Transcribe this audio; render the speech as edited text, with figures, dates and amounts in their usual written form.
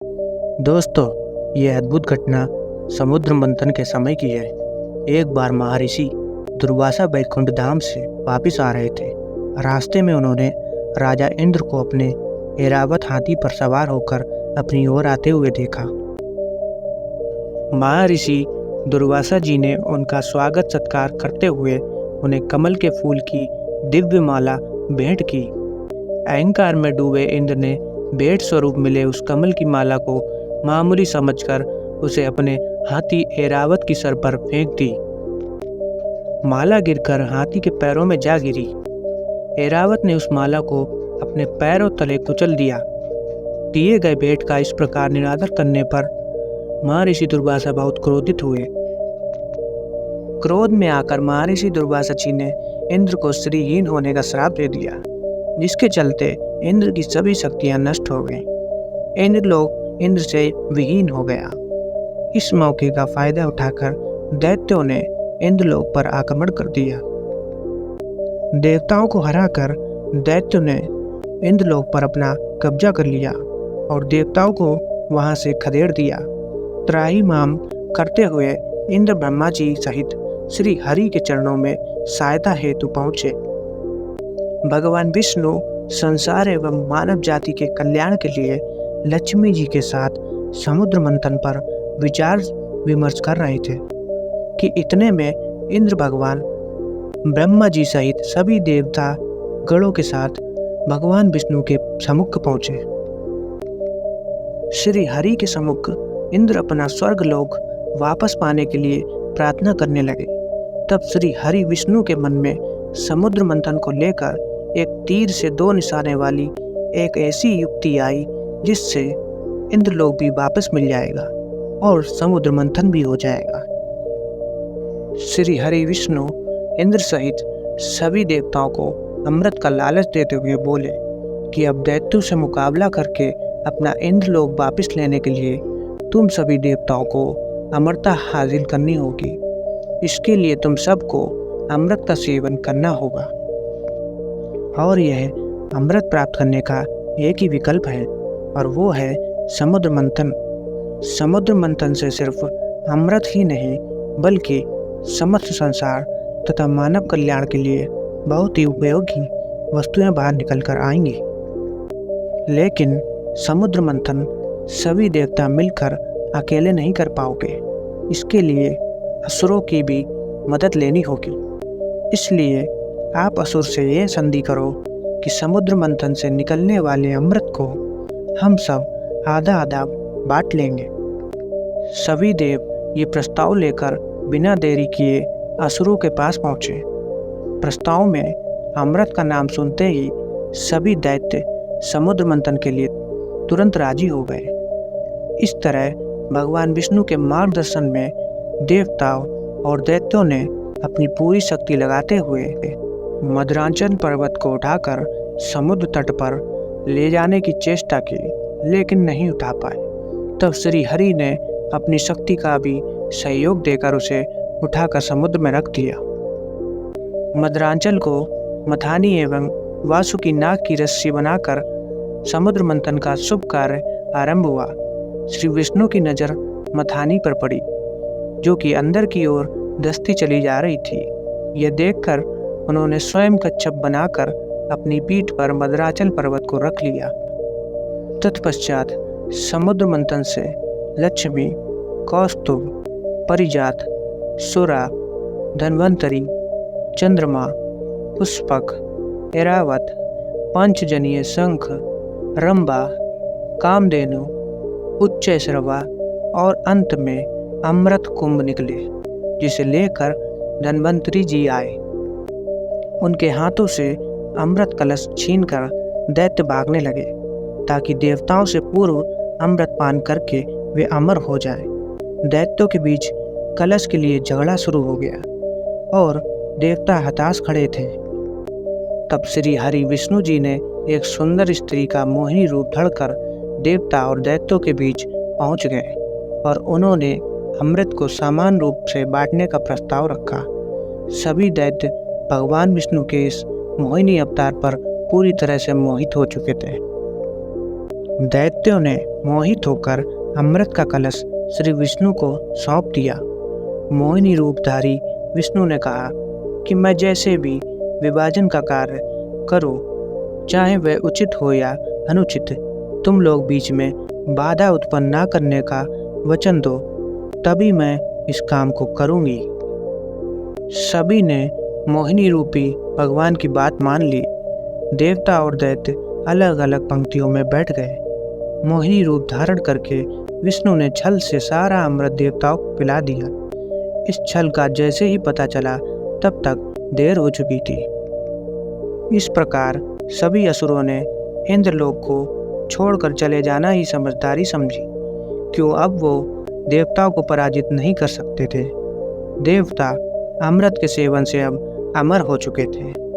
दोस्तों, ये अद्भुत घटना समुद्र मंथन के समय की है। एक बार महर्षि दुर्वासा बैकुंठ धाम से वापिस आ रहे थे। रास्ते में उन्होंने राजा इंद्र को अपने ऐरावत हाथी पर सवार होकर अपनी ओर आते हुए देखा। महर्षि दुर्वासा जी ने उनका स्वागत सत्कार करते हुए उन्हें कमल के फूल की दिव्य माला भेंट की। अहंकार में डूबे इंद्र ने भेंट स्वरूप मिले उस कमल की माला को मामूली समझकर उसे अपने हाथी ऐरावत की सर पर फेंक दी। माला गिरकर हाथी के पैरों में जा गिरी। ऐरावत ने उस माला को अपने पैरों तले कुचल दिया। दिए गए भेंट का इस प्रकार निरादर करने पर महर्षि दुर्वासा बहुत क्रोधित हुए। क्रोध में आकर महर्षि दुर्वासा जी ने इंद्र को श्रीहीन होने का श्राप दे दिया, जिसके चलते इंद्र की सभी शक्तियां नष्ट हो गईं। इंद्रलोक इंद्र से विहीन हो गया। इस मौके का फायदा उठाकर दैत्यों ने इंद्रलोक पर आक्रमण कर दिया। देवताओं को हराकर दैत्यों ने इंद्रलोक पर अपना कब्जा कर लिया और देवताओं को वहां से खदेड़ दिया। त्राहिमाम करते हुए इंद्र ब्रह्मा जी सहित श्री हरि के चरणों में सहायता हेतु पहुंचे। भगवान विष्णु संसार एवं मानव जाति के कल्याण के लिए लक्ष्मी जी के साथ समुद्र मंथन पर विचार विमर्श कर रहे थे कि इतने में इंद्र भगवान ब्रह्मा जी सहित सभी देवता गणों के साथ भगवान विष्णु के सम्मुख पहुंचे। श्री हरि के सम्मुख इंद्र अपना स्वर्ग लोक वापस पाने के लिए प्रार्थना करने लगे। तब श्री हरि विष्णु के मन में समुद्र मंथन को लेकर एक तीर से 2 निशाने वाली एक ऐसी युक्ति आई जिससे इंद्रलोक भी वापस मिल जाएगा और समुद्र मंथन भी हो जाएगा। श्री हरि विष्णु इंद्र सहित सभी देवताओं को अमृत का लालच देते हुए बोले कि अब दैत्यों से मुकाबला करके अपना इंद्रलोक वापस लेने के लिए तुम सभी देवताओं को अमरता हासिल करनी होगी। इसके लिए तुम सबको अमृत का सेवन करना होगा और यह अमृत प्राप्त करने का एक ही विकल्प है और वो है समुद्र मंथन। समुद्र मंथन से सिर्फ अमृत ही नहीं बल्कि समस्त संसार तथा मानव कल्याण के लिए बहुत ही उपयोगी वस्तुएं बाहर निकल कर आएंगी। लेकिन समुद्र मंथन सभी देवता मिलकर अकेले नहीं कर पाओगे। इसके लिए असुरों की भी मदद लेनी होगी। इसलिए आप असुर से यह संधि करो कि समुद्र मंथन से निकलने वाले अमृत को हम सब आधा आधा बांट लेंगे। सभी देव ये प्रस्ताव लेकर बिना देरी किए असुरों के पास पहुंचे। प्रस्ताव में अमृत का नाम सुनते ही सभी दैत्य समुद्र मंथन के लिए तुरंत राजी हो गए। इस तरह भगवान विष्णु के मार्गदर्शन में देवताओं और दैत्यों ने अपनी पूरी शक्ति लगाते हुए मदरांचल पर्वत को उठाकर समुद्र तट पर ले जाने की चेष्टा की, लेकिन नहीं उठा पाए। तब श्री हरि ने अपनी शक्ति का भी सहयोग देकर उसे उठाकर समुद्र में रख दिया। मदरांचल को मथानी एवं वासुकी नाग की रस्सी बनाकर समुद्र मंथन का शुभ कार्य आरंभ हुआ। श्री विष्णु की नज़र मथानी पर पड़ी, जो कि अंदर की ओर धंसती चली जा रही थी। यह देखकर उन्होंने स्वयं कच्छप बनाकर अपनी पीठ पर मदराचल पर्वत को रख लिया। तत्पश्चात समुद्र मंथन से लक्ष्मी, कौस्तुभ, परिजात, सुरा, धन्वंतरी, चंद्रमा, पुष्पक, ऐरावत, पंचजनीय शंख, रंभा, कामधेनु, उच्चैश्रवा और अंत में अमृत कुंभ निकले, जिसे लेकर धन्वंतरी जी आए। उनके हाथों से अमृत कलश छीनकर दैत्य भागने लगे ताकि देवताओं से पूर्व अमृत पान करके वे अमर हो जाएं। दैत्यों के बीच कलश के लिए झगड़ा शुरू हो गया और देवता हताश खड़े थे। तब श्री हरि विष्णु जी ने एक सुंदर स्त्री का मोहिनी रूप धड़कर देवता और दैत्यों के बीच पहुंच गए और उन्होंने अमृत को समान रूप से बांटने का प्रस्ताव रखा। सभी दैत्य भगवान विष्णु के इस मोहिनी अवतार पर पूरी तरह से मोहित हो चुके थे। दैत्यों ने मोहित होकर अमृत का कलश श्री विष्णु को सौंप दिया। मोहिनी रूपधारी विष्णु ने कहा कि मैं जैसे भी विभाजन का कार्य करूं, चाहे वह उचित हो या अनुचित, तुम लोग बीच में बाधा उत्पन्न ना करने का वचन दो, तभी मैं इस काम को करूंगी। सभी ने मोहिनी रूपी भगवान की बात मान ली। देवता और दैत्य अलग अलग पंक्तियों में बैठ गए। मोहिनी रूप धारण करके विष्णु ने छल से सारा अमृत देवताओं को पिला दिया। इस छल का जैसे ही पता चला तब तक देर हो चुकी थी। इस प्रकार सभी असुरों ने इंद्रलोक को छोड़कर चले जाना ही समझदारी समझी, क्यों अब वो देवताओं को पराजित नहीं कर सकते थे। देवता अमृत के सेवन से अब अमर हो चुके थे।